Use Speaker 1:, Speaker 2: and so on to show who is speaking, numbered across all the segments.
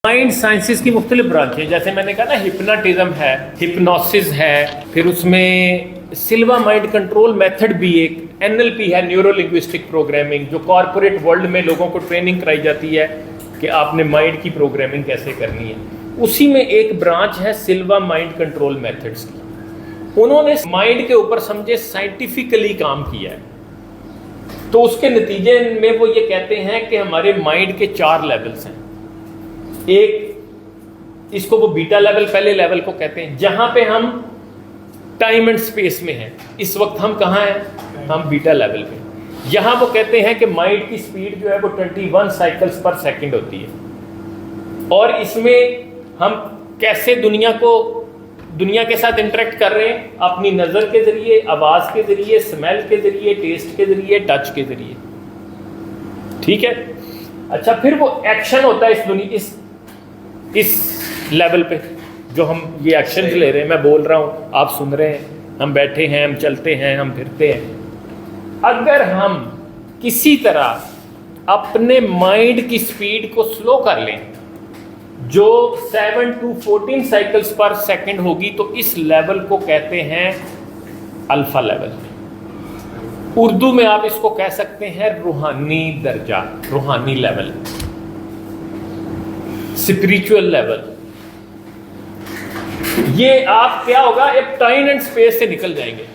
Speaker 1: Mind sciences की मुख्तलिफ branch है, जैसे मैंने कहा ना हिप्नोटिज्म है, हिप्नोसिस है, फिर उसमें सिल्वा माइंड कंट्रोल मेथड भी एक, NLP है, न्यूरो लिंग्विस्टिक प्रोग्रामिंग, जो कॉर्पोरेट वर्ल्ड में लोगों को ट्रेनिंग कराई जाती है कि आपने माइंड की प्रोग्रामिंग कैसे करनी है। उसी में एक ब्रांच है सिल्वा माइंड कंट्रोल मेथड्स की। उन्होंने माइंड के ऊपर समझे साइंटिफिकली काम किया है, तो उसके नतीजे में वो ये कहते हैं कि हमारे माइंड के 4 लेवल्स हैं। एक, इसको वो बीटा लेवल, पहले लेवल को कहते हैं, जहां पे हम टाइम एंड स्पेस में हैं। इस वक्त हम कहाँ हैं? हम बीटा लेवल पे। यहां वो कहते हैं कि माइंड की स्पीड जो है वो 21 साइकिल्स पर सेकंड होती है, और इसमें हम कैसे दुनिया के साथ इंटरेक्ट कर रहे हैं, अपनी नजर के जरिए, आवाज के जरिए, स्मेल के जरिए, टेस्ट के जरिए, टच के जरिए। ठीक है। अच्छा, फिर वो एक्शन होता है इस लेवल पे, जो हम ये एक्शन ले रहे हैं, मैं बोल रहा हूं, आप सुन रहे हैं, हम बैठे हैं, हम चलते हैं, हम फिरते हैं। अगर हम किसी तरह अपने माइंड की स्पीड को स्लो कर लें, जो 7 to 14 साइकिल्स पर सेकंड होगी, तो इस लेवल को कहते हैं अल्फा लेवल। उर्दू में आप इसको कह सकते हैं रूहानी दर्जा, रूहानी लेवल, स्पिरिचुअल लेवल। ये आप क्या होगा, एक टाइम एंड स्पेस से निकल जाएंगे।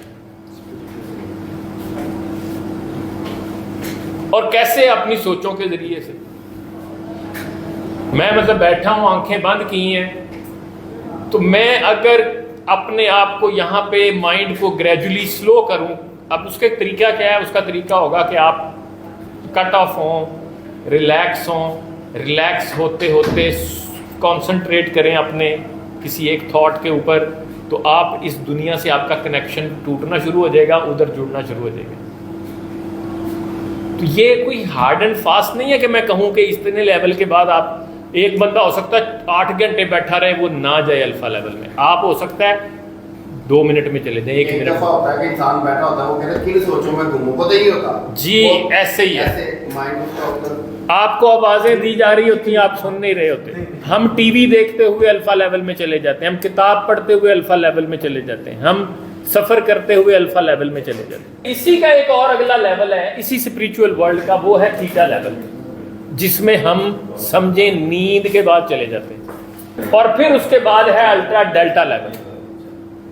Speaker 1: और कैसे? अपनी सोचों के जरिए से। मैं मतलब बैठा हूं, आंखें बंद की हैं, तो मैं अगर अपने आप को यहां पे माइंड को ग्रेजुअली स्लो करूं, अब उसके तरीका क्या है? उसका तरीका होगा कि आप कट ऑफ हों, रिलैक्स हों, रिलैक्स होते होते कंसंट्रेट करें अपने किसी एक थॉट के ऊपर, तो आप इस दुनिया से आपका कनेक्शन टूटना शुरू हो जाएगा, उधर जुड़ना शुरू हो जाएगा। तो ये कोई हार्ड एंड फास्ट नहीं है कि मैं कहूं कि इतने लेवल के बाद आप, एक बंदा हो सकता है 8 घंटे बैठा रहे, वो ना जाए अल्फा लेवल में। आप हो सकता है 2 मिनट में चले जाए, 1 मिनट।
Speaker 2: दफा होता है कि इंसान बैठा होता है, वो कहता है किन सोचों में घूमूं, पता ही होता
Speaker 1: जी, ऐसे ही है।
Speaker 2: ऐसे माइंड उसका
Speaker 1: आपको आवाजें दी जा रही होती हैं, आप सुन नहीं रहे होते। हम टीवी देखते हुए अल्फा लेवल में चले जाते हैं, हम किताब पढ़ते हुए अल्फा लेवल में चले जाते हैं, हम सफर करते हुए अल्फा लेवल में चले जाते हैं। इसी का एक और अगला लेवल है इसी स्पिरिचुअल वर्ल्ड का, वो है थीटा लेवल, जिसमें हम समझे नींद के बाद चले जाते हैं। और फिर उसके बाद है अल्ट्रा डेल्टा लेवल,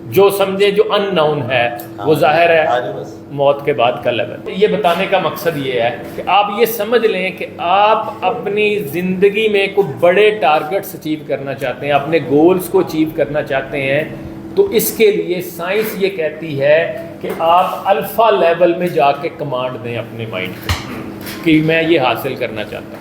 Speaker 1: जो समझे जो अननोन है, वो जाहिर है मौत के बाद का लेवल। ये बताने का मकसद ये है कि आप ये समझ लें कि आप अपनी जिंदगी में कुछ बड़े टारगेट्स अचीव करना चाहते हैं, अपने गोल्स को अचीव करना चाहते हैं, तो इसके लिए साइंस ये कहती है कि आप अल्फा लेवल में जाके कमांड दें अपने माइंड को कि मैं ये हासिल करना चाहता हूँ।